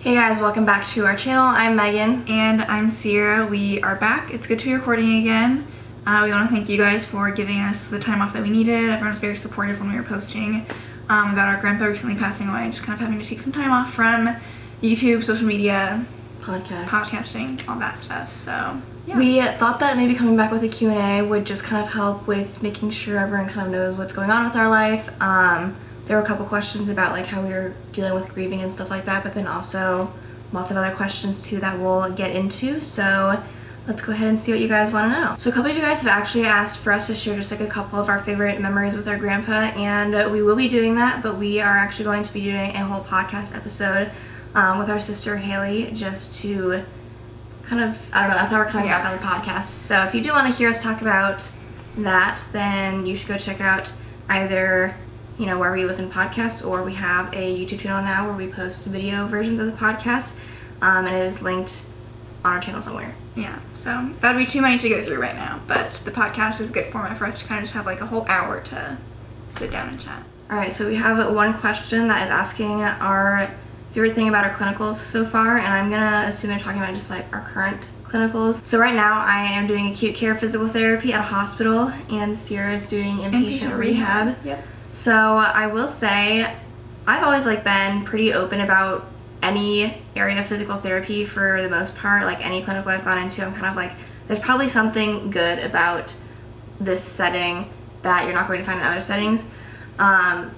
Hey guys, welcome back to our channel. I'm Megan. And I'm Sierra. We are back. It's good to be recording again. We want to thank you guys for giving us the time off that we needed. Everyone was very supportive when we were posting about our grandpa recently passing away and just kind of having to take some time off from YouTube, social media, podcasting, all that stuff. So, yeah. We thought that maybe coming back with a Q&A would just kind of help with making sure everyone kind of knows what's going on with our life. There were a couple questions about like how we were dealing with grieving and stuff like that, but then also lots of other questions too that we'll get into. So let's go ahead and see what you guys want to know. So a couple of you guys have actually asked for us to share just like a couple of our favorite memories with our grandpa, and we will be doing that, but we are actually going to be doing a whole podcast episode with our sister Haley, just to kind of, I don't know, that's how we're coming up on the podcast. So if you do want to hear us talk about that, then you should go check out either wherever you listen to podcasts, or we have a YouTube channel now where we post video versions of the podcast, and it is linked on our channel somewhere. Yeah, so that would be too many to go through right now, but the podcast is a good format for us to kind of just have like a whole hour to sit down and chat. Alright, so we have one question that is asking our favorite thing about our clinicals so far, and I'm gonna assume they're talking about just like our current clinicals. So right now I am doing acute care physical therapy at a hospital, and Sierra is doing inpatient rehab. Yep. So I will say I've always been pretty open about any area of physical therapy for the most part. Like any clinical I've gone into, I'm kind of like, there's probably something good about this setting that you're not going to find in other settings.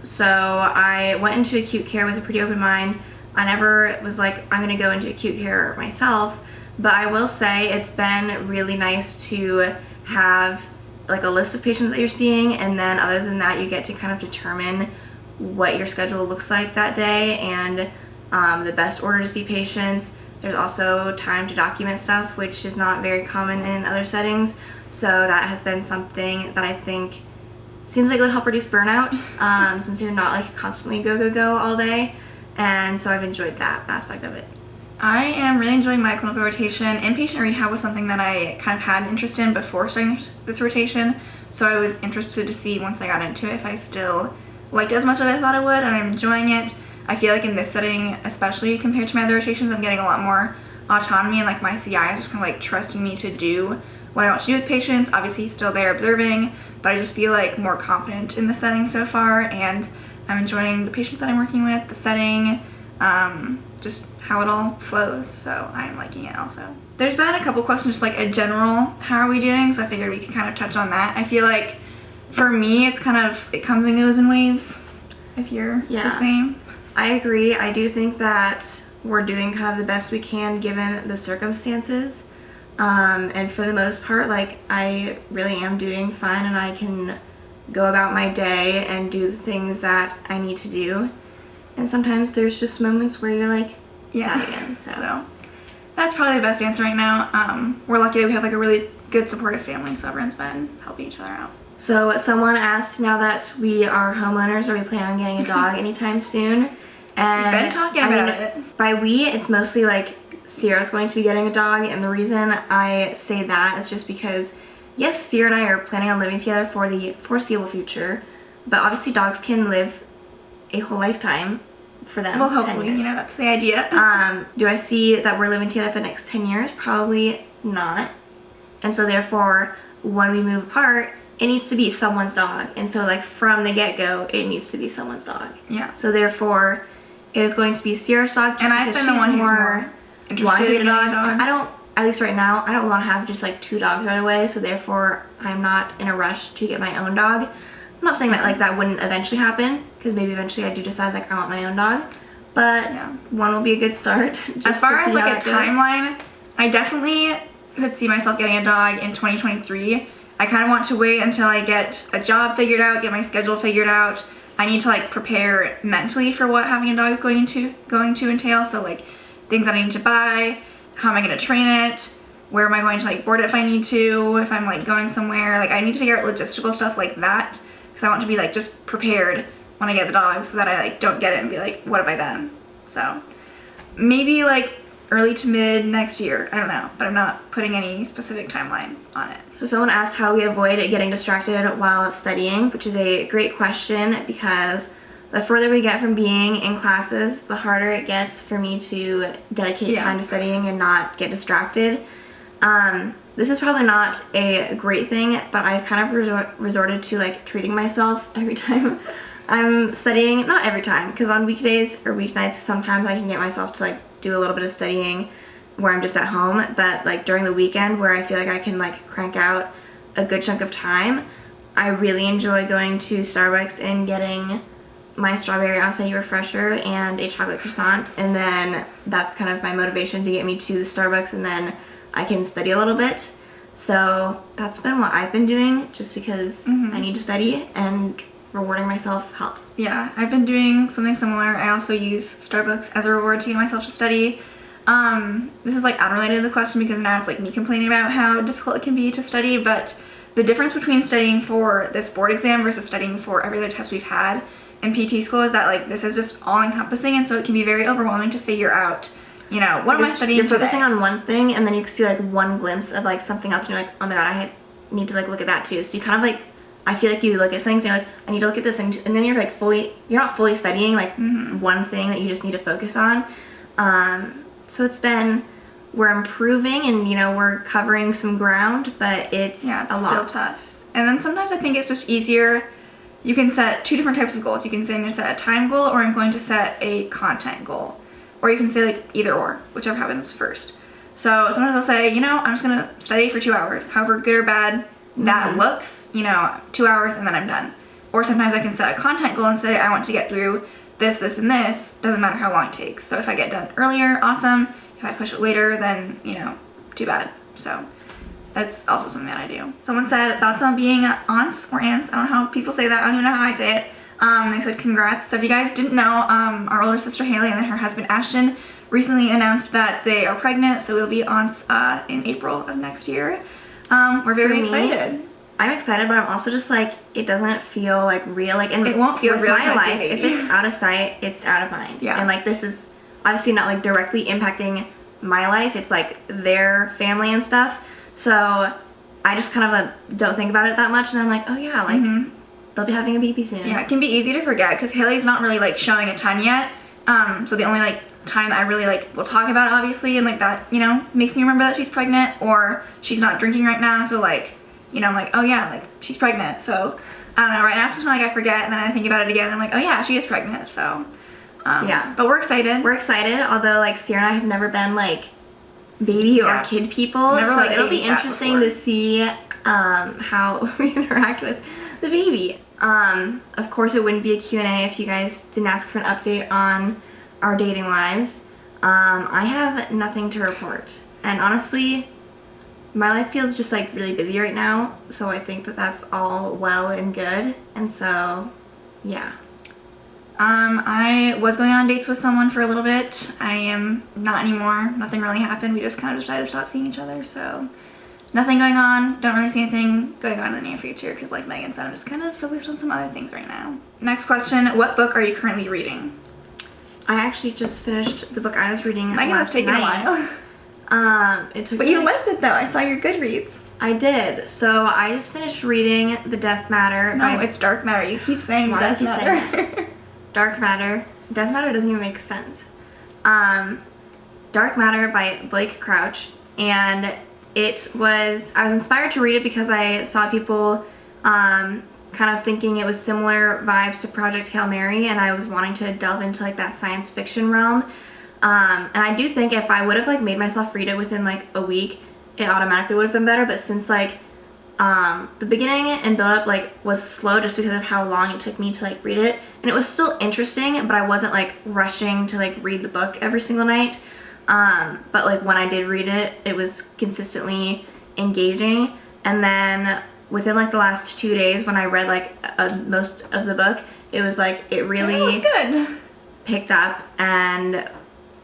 So I went into acute care with a pretty open mind. I never was like, I'm going to go into acute care myself, but I will say it's been really nice to have like a list of patients that you're seeing, and then other than that you get to kind of determine what your schedule looks like that day and the best order to see patients. There's also time to document stuff, which is not very common in other settings, so that has been something that I think seems like it would help reduce burnout, since you're not like constantly go all day, and so I've enjoyed that aspect of it. I am really enjoying my clinical rotation. Inpatient rehab was something that I kind of had an interest in before starting this rotation, so I was interested to see once I got into it if I still liked it as much as I thought I would, and I'm enjoying it. I feel like in this setting, especially compared to my other rotations, I'm getting a lot more autonomy, and like my CI is just kind of like trusting me to do what I want to do with patients. Obviously he's still there observing, but I just feel like more confident in the setting so far, and I'm enjoying the patients that I'm working with, the setting, just how it all flows, so I'm liking it also. There's been a couple questions just like a general how are we doing, so I figured we could kind of touch on that. I feel like for me it comes and goes in waves, if you're the same. I agree. I do think that we're doing kind of the best we can given the circumstances, and for the most part like I really am doing fine, and I can go about my day and do the things that I need to do. And sometimes there's just moments where you're like, yeah, again. So that's probably the best answer right now. We're lucky that we have like a really good supportive family, so everyone's been helping each other out. So someone asked, now that we are homeowners, are we planning on getting a dog anytime soon? And we've been talking about it. By we, it's mostly like Sierra's going to be getting a dog, and the reason I say that is just because, yes, Sierra and I are planning on living together for the foreseeable future, but obviously dogs can live a whole lifetime for them. Well, hopefully, that's the idea. Do I see that we're living together for the next 10 years? Probably not. And so therefore, when we move apart, it needs to be someone's dog. And so like from the get-go, it needs to be someone's dog. Yeah. So therefore, it is going to be Sierra's dog, just and I've been the one who's more interested in a dog. I don't, at least right now, I don't want to have just like 2 dogs right away, so therefore I'm not in a rush to get my own dog. I'm not saying that like that wouldn't eventually happen, because maybe eventually I do decide like I want my own dog, but one will be a good start. As far as like a timeline, I definitely could see myself getting a dog in 2023. I kind of want to wait until I get a job figured out, get my schedule figured out. I need to like prepare mentally for what having a dog is going to entail. So like things that I need to buy, how am I going to train it, where am I going to like board it if I need to, if I'm like going somewhere. Like I need to figure out logistical stuff like that, because I want to be like just prepared when I get the dog, so that I like don't get it and be like, what have I done? So maybe like early to mid next year, I don't know, but I'm not putting any specific timeline on it. So someone asked how do we avoid getting distracted while studying, which is a great question, because the further we get from being in classes, the harder it gets for me to dedicate time to studying and not get distracted. This is probably not a great thing, but I kind of resorted to like treating myself every time I'm studying. Not every time, because on weekdays or weeknights, sometimes I can get myself to like do a little bit of studying where I'm just at home, but like during the weekend where I feel like I can like crank out a good chunk of time, I really enjoy going to Starbucks and getting my strawberry acai refresher and a chocolate croissant, and then that's kind of my motivation to get me to the Starbucks, and then I can study a little bit. So that's been what I've been doing, just because I need to study, and rewarding myself helps. Yeah, I've been doing something similar. I also use Starbucks as a reward to get myself to study. This is like unrelated to the question because now it's like me complaining about how difficult it can be to study, but the difference between studying for this board exam versus studying for every other test we've had in PT school is that like this is just all encompassing, and so it can be very overwhelming to figure out, you know, what am I studying You're today? focusing on one thing, and then you see like one glimpse of like something else, and you're like, oh my god, I need to like look at that too. So you kind of like, I feel like you look at things and you're like, I need to look at this thing, and then you're like you're not fully studying like one thing that you just need to focus on. So we're improving, and you know, we're covering some ground, but it's a lot. Still tough. And then sometimes I think it's just easier. You can set two different types of goals. You can say I'm going to set a time goal, or I'm going to set a content goal. Or you can say like either or, whichever happens first. So sometimes I'll say, you know, I'm just going to study for 2 hours. However good or bad that looks, you know, 2 hours and then I'm done. Or sometimes I can set a content goal and say I want to get through this, this, and this. Doesn't matter how long it takes. So if I get done earlier, awesome. If I push it later, then, you know, too bad. So that's also something that I do. Someone said, thoughts on being aunts or aunts? I don't know how people say that. I don't even know how I say it. They said congrats. So if you guys didn't know, our older sister Haley and then her husband Ashton recently announced that they are pregnant. So we'll be aunts in April of next year. We're very excited. I'm excited, but I'm also just like, it doesn't feel like real. Like, and it won't feel with real. My life, if it's out of sight, it's out of mind. Yeah. And like, this is obviously not like directly impacting my life. It's like their family and stuff. So I just kind of don't think about it that much, and I'm like, oh yeah, like they'll be having a baby soon. Yeah, it can be easy to forget because Haley's not really like showing a ton yet. So the only like time that I really like will talk about it, obviously, and like that, you know, makes me remember that she's pregnant, or she's not drinking right now. So like, you know, I'm like, oh yeah, like she's pregnant. So I don't know. Right now it's just like I forget, and then I think about it again, and I'm like, oh yeah, she is pregnant. So yeah, but we're exciid. We're excited. Although like Sierra and I have never been like baby or kid people, never, so like, it'll be interesting to see how we interact with the baby. Of course, it wouldn't be a Q&A if you guys didn't ask for an update on our dating lives. I have nothing to report, and honestly, my life feels just like really busy right now, so I think that that's all well and good, and so yeah. I was going on dates with someone for a little bit. I am not anymore. Nothing really happened. We just kind of decided to stop seeing each other, so nothing going on. Don't really see anything going on in the near future because like Megan said, I'm just kind of focused on some other things right now. Next question, what book are you currently reading? I actually just finished the book I was reading Megan was taking a while. It took But me, you liked it though. I saw your Goodreads. I did. So I just finished reading The Death Matter. No, it's Dark Matter. You keep saying Why do I Death keep Matter. saying that? Dark Matter. Death Matter doesn't even make sense. Dark Matter by Blake Crouch, and I was inspired to read it because I saw people kind of thinking it was similar vibes to Project Hail Mary, and I was wanting to delve into like that science fiction realm. And I do think if I would have like made myself read it within like a week, it automatically would have been better. But since like the beginning and build up like was slow just because of how long it took me to like read it, and it was still interesting, but I wasn't like rushing to like read the book every single night. But like when I did read it, it was consistently engaging. And then within like the last 2 days when I read like most of the book, it was like it really good. picked up, and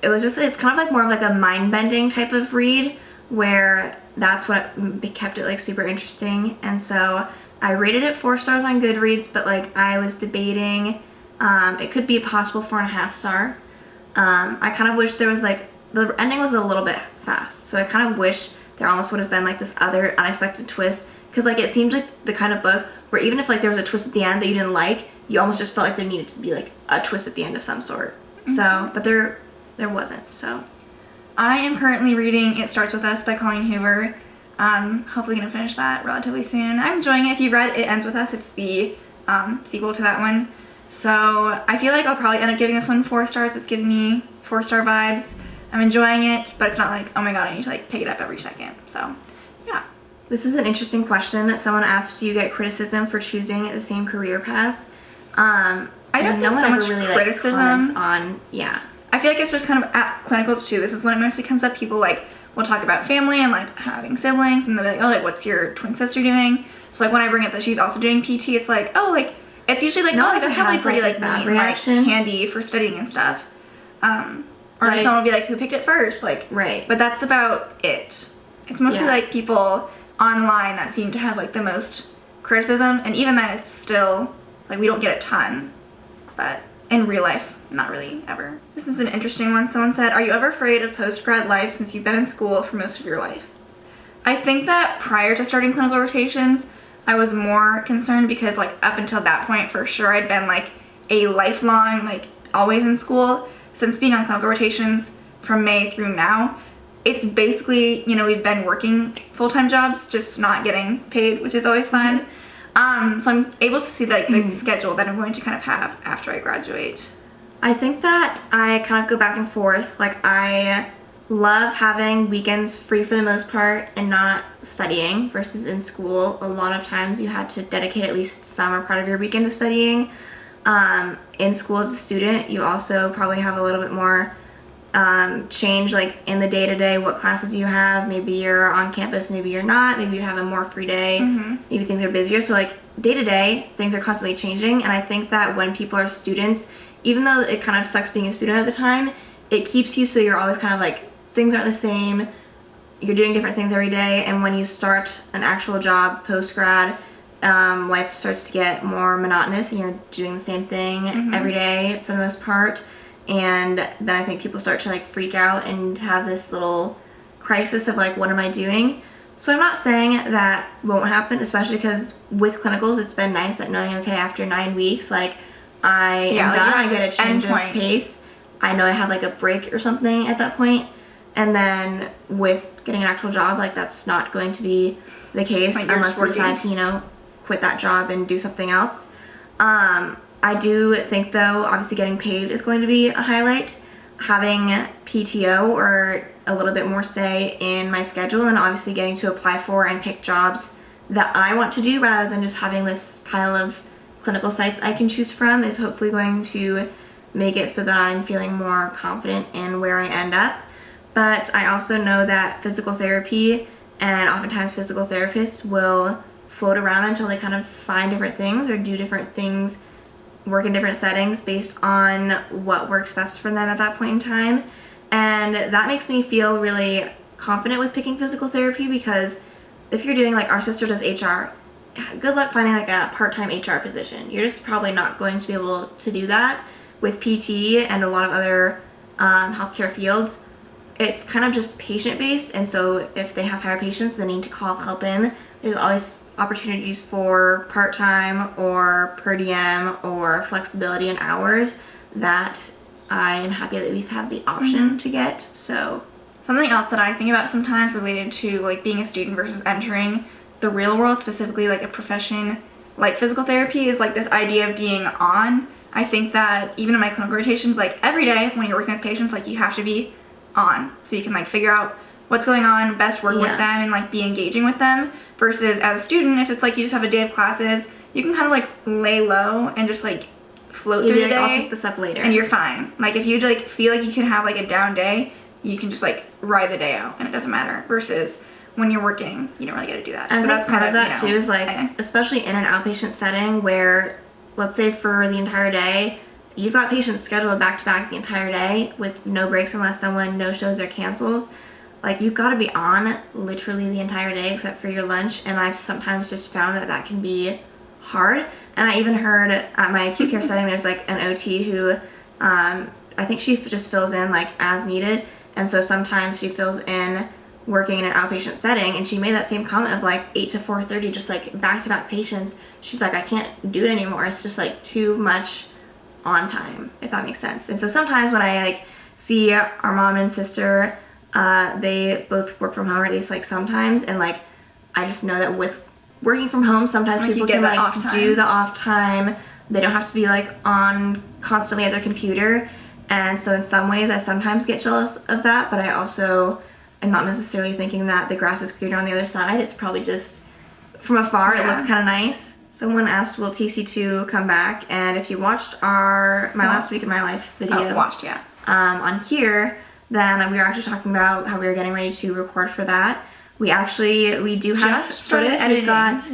it's kind of like more of like a mind-bending type of read, where that's what kept it like super interesting. And so I rated it 4 stars on Goodreads, but like I was debating, it could be a possible 4.5 star. I kind of wish there was like, the ending was a little bit fast, so I kind of wish there almost would have been like this other unexpected twist, because like it seemed like the kind of book where even if like there was a twist at the end that you didn't like, you almost just felt like there needed to be like a twist at the end of some sort. So, but there wasn't. So, I am currently reading It Starts With Us by Colleen Hoover. Hopefully gonna finish that relatively soon. I'm enjoying it. If you read It Ends With Us, it's the sequel to that one. So I feel like I'll probably end up giving this one 4 stars. It's giving me 4-star vibes. I'm enjoying it, but it's not like, oh my god, I need to like pick it up every second. So, yeah. this is an interesting question. Someone asked, do you get criticism for choosing the same career path? I don't think so much criticism. Comments on, yeah. I feel like it's just kind of at clinicals too. This is when it mostly comes up. People like will talk about family and like having siblings, and they'll be like, oh, like what's your twin sister doing? So like when I bring up that she's also doing PT, it's like, oh, like it's usually like, No, oh, like that's probably has, pretty like, like a bad neat and like reaction. handy for studying and stuff. Or Like- someone will be like, who picked it first? Like, Right. But that's about it. It's mostly Yeah. like people online that seem to have like the most criticism, and even then it's still like we don't get a ton, but in real life, not really ever. This is an interesting one. Someone said, are you ever afraid of post-grad life since you've been in school for most of your life? I think that prior to starting clinical rotations, I was more concerned because like up until that point, for sure, I'd been like a lifelong, like always in school. Since being on clinical rotations from May through now, it's basically, you know, we've been working full-time jobs, just not getting paid, which is always fun. So I'm able to see like the schedule that I'm going to kind of have after I graduate. I think that I kind of go back and forth. Like, I love having weekends free for the most part and not studying versus in school. A lot of times you had to dedicate at least some or part of your weekend to studying. In school as a student, you also probably have a little bit more change, like in the day-to-day, what classes you have. Maybe you're on campus, maybe you're not. Maybe you have a more free day. Maybe things are busier. So like day-to-day, things are constantly changing. And I think that when people are students, even though it kind of sucks being a student at the time, it keeps you so you're always kind of like, things aren't the same. You're doing different things every day. And when you start an actual job post-grad, life starts to get more monotonous and you're doing the same thing every day for the most part. And then I think people start to like freak out and have this little crisis of like, what am I doing? So I'm not saying that won't happen, especially because with clinicals, it's been nice that knowing, okay, after 9 weeks, like I am done, I get a change of pace. I know I have like a break or something at that point. And then with getting an actual job, like that's not going to be the case unless we decide to, you know, quit that job and do something else. I do think though, obviously getting paid is going to be a highlight. Having PTO or a little bit more say in my schedule, and obviously getting to apply for and pick jobs that I want to do rather than just having this pile of clinical sites I can choose from is hopefully going to make it so that I'm feeling more confident in where I end up. But I also know that physical therapy and oftentimes physical therapists will float around until they kind of find different things or do different things, work in different settings based on what works best for them at that point in time. And that makes me feel really confident with picking physical therapy, because if you're doing, like our sister does HR, good luck finding like a part-time HR position. You're just probably not going to be able to do that. With PT and a lot of other healthcare fields, it's kind of just patient-based, and so if they have higher patients, they need to call help in. There's always opportunities for part-time or per diem or flexibility in hours that I am happy that at least have the option to get. So something else that I think about sometimes related to like being a student versus entering the real world, specifically like a profession like physical therapy, is like this idea of being on. I think that even in my clinical rotations, like every day when you're working with patients, like you have to be on so you can like figure out what's going on, best work with them, and like be engaging with them. Versus as a student, if it's like you just have a day of classes, you can kind of like lay low and just like float through the day. I'll pick this up later, and you're fine. Like if you like feel like you can have like a down day, you can just like ride the day out and it doesn't matter. Versus when you're working, you don't really get to do that. And so that's part kind of that too is like, especially in an outpatient setting where, let's say for the entire day, you've got patients scheduled back to back the entire day with no breaks unless someone no shows or cancels. Like you've got to be on literally the entire day except for your lunch, and I've sometimes just found that that can be hard. And I even heard at my acute care setting, there's like an OT who I think she just fills in like as needed, and so sometimes she fills in working in an outpatient setting, and she made that same comment of like 8 to 4:30, just like back-to-back patients. She's like, I can't do it anymore. It's just like too much on time, if that makes sense. And so sometimes when I like see our mom and sister, they both work from home, or at least like sometimes, and like I just know that with working from home, sometimes like people can like do the off time. They don't have to be like on constantly at their computer. And so in some ways I sometimes get jealous of that, but I also am not necessarily thinking that the grass is greener on the other side. It's probably just from afar, it looks kind of nice. Someone asked, will TC2 come back? And if you watched my last week of my life video on here, then we were actually talking about how we were getting ready to record for that. We do have footage. We've got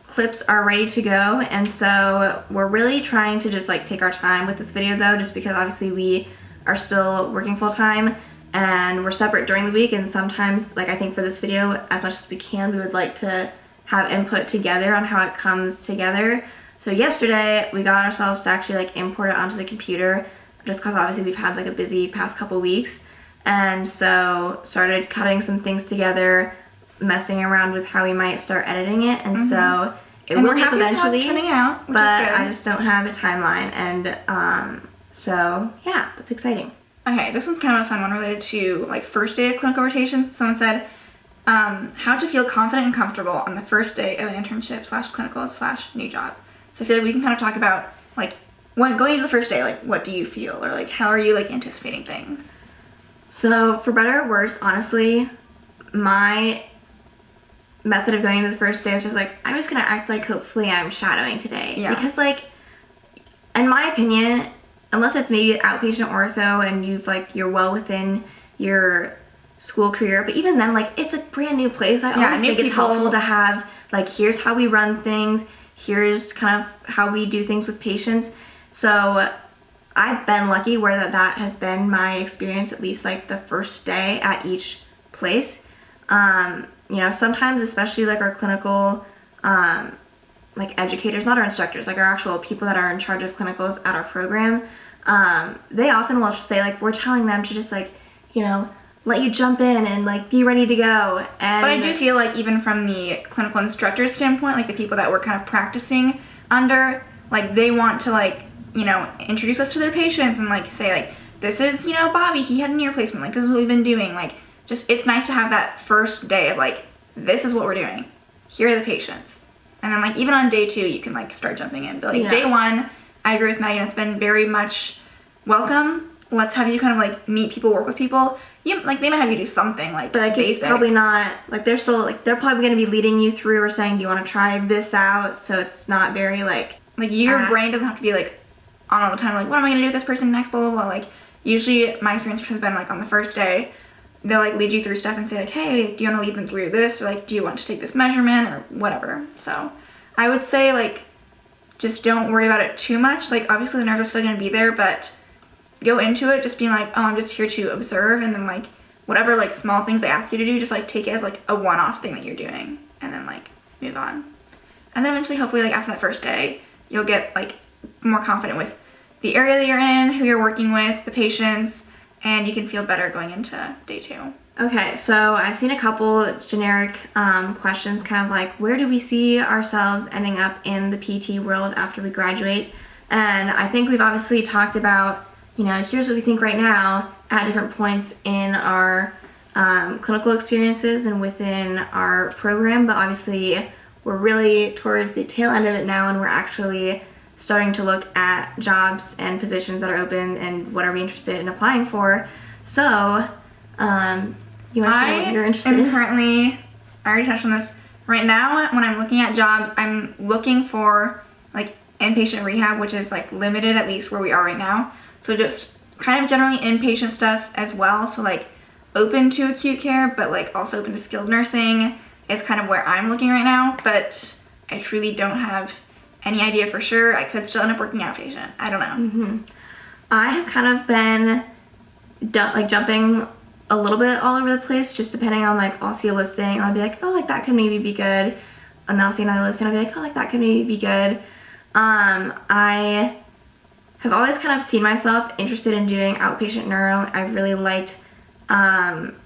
clips are ready to go, and so we're really trying to just like take our time with this video though, just because obviously we are still working full time and we're separate during the week, and sometimes like I think for this video, as much as we can, we would like to have input together on how it comes together. So yesterday we got ourselves to actually like import it onto the computer, just because obviously we've had like a busy past couple weeks, and so started cutting some things together, messing around with how we might start editing it, and so it will be eventually turning out, but I just don't have a timeline, and so yeah, that's exciting. Okay, this one's kind of a fun one related to like first day of clinical rotations. Someone said how to feel confident and comfortable on the first day of an internship / clinical / new job. So I feel like we can kind of talk about like when going into the first day, like what do you feel, or like how are you like anticipating things? So for better or worse, honestly, my method of going into the first day is just like, I'm just gonna act like hopefully I'm shadowing today. Yeah. Because like, in my opinion, unless it's maybe outpatient ortho and you're well within your school career, but even then, like, it's a brand new place. I always think it's helpful to have like, here's how we run things, here's kind of how we do things with patients. So I've been lucky where that has been my experience, at least like the first day at each place. You know, sometimes, especially like our clinical, like educators, not our instructors, like our actual people that are in charge of clinicals at our program, they often will say like, we're telling them to just like, you know, let you jump in and like be ready to go. And but I do feel like even from the clinical instructor standpoint, like the people that we're kind of practicing under, like they want to like, you know, introduce us to their patients and like say like, this is, you know, Bobby, he had a knee replacement, like this is what we've been doing. Like, just, it's nice to have that first day of like, this is what we're doing. Here are the patients. And then like even on day 2, you can like start jumping in. But like day 1, I agree with Megan, it's been very much welcome. Let's have you kind of like meet people, work with people. Like they might have you do something like, but like basic. It's probably not like they're probably going to be leading you through or saying, do you want to try this out? So it's not very like your brain doesn't have to be like on all the time. Like, what am I going to do with this person next? Blah blah blah. Like usually my experience has been like on the first day, they'll like lead you through stuff and say like, hey, do you want to lead them through this, or like, do you want to take this measurement or whatever. So I would say like just don't worry about it too much. Like obviously the nerves are still going to be there, but go into it just being like, oh, I'm just here to observe, and then like whatever like small things they ask you to do, just like take it as like a one-off thing that you're doing, and then like move on. And then eventually, hopefully, like after that first day, you'll get like more confident with the area that you're in, who you're working with, the patients, and you can feel better going into day 2. Okay, so I've seen a couple generic questions, kind of like, where do we see ourselves ending up in the PT world after we graduate? And I think we've obviously talked about, you know, here's what we think right now at different points in our clinical experiences and within our program, but obviously we're really towards the tail end of it now, and we're actually starting to look at jobs and positions that are open and what are we interested in applying for. So, you want to share what you're interested in? Currently, I already touched on this. Right now, when I'm looking at jobs, I'm looking for like inpatient rehab, which is like limited at least where we are right now. So just kind of generally inpatient stuff as well. So like open to acute care, but like also open to skilled nursing is kind of where I'm looking right now. But I truly don't have any idea for sure. I could still end up working outpatient. I don't know. I have kind of been like jumping a little bit all over the place, just depending on like, I'll see a listing and I'll be like, oh, like that could maybe be good. And then I'll see another listing and I'll be like, oh, like that could maybe be good. I have always kind of seen myself interested in doing outpatient neuro. I've really liked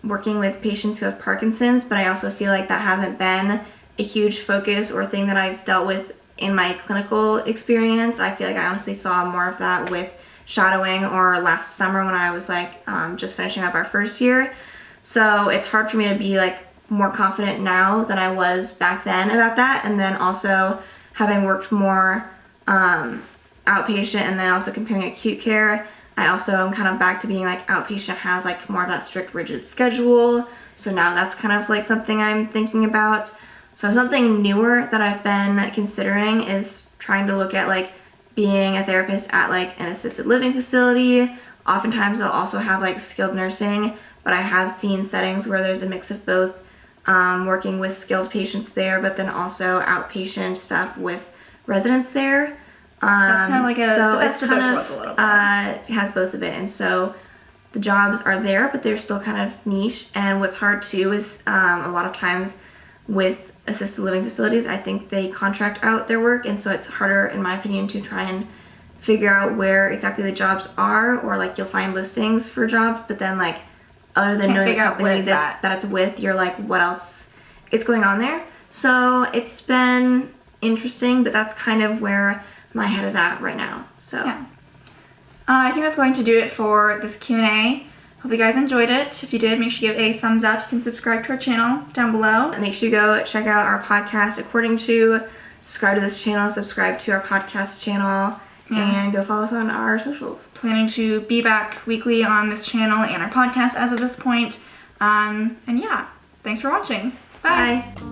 working with patients who have Parkinson's, but I also feel like that hasn't been a huge focus or thing that I've dealt with in my clinical experience. I feel like I honestly saw more of that with shadowing or last summer when I was like just finishing up our first year. So it's hard for me to be like more confident now than I was back then about that. And then also having worked more outpatient and then also comparing acute care, I also am kind of back to being like outpatient has like more of that strict rigid schedule. So now that's kind of like something I'm thinking about. So something newer that I've been considering is trying to look at like being a therapist at like an assisted living facility. Oftentimes they'll also have like skilled nursing, but I have seen settings where there's a mix of both, working with skilled patients there, but then also outpatient stuff with residents there. That's kind of like so the best it's of both kind worlds a little bit. it has both of it, and so the jobs are there, but they're still kind of niche. And what's hard too is a lot of times with assisted living facilities, I think they contract out their work, and so it's harder, in my opinion, to try and figure out where exactly the jobs are, or like you'll find listings for jobs, but then like other than Can't knowing the figure out where company it's that at. it's with, you're like, what else is going on there? So it's been interesting, but that's kind of where my head is at right now. So Yeah. I think that's going to do it for this Q&A. Hope you guys enjoyed it. If you did, make sure you give a thumbs up. You can subscribe to our channel down below. make sure you go check out our podcast according to, subscribe to this channel, subscribe to our podcast channel, and go follow us on our socials. Planning to be back weekly on this channel and our podcast as of this point. And yeah, thanks for watching. Bye. Bye.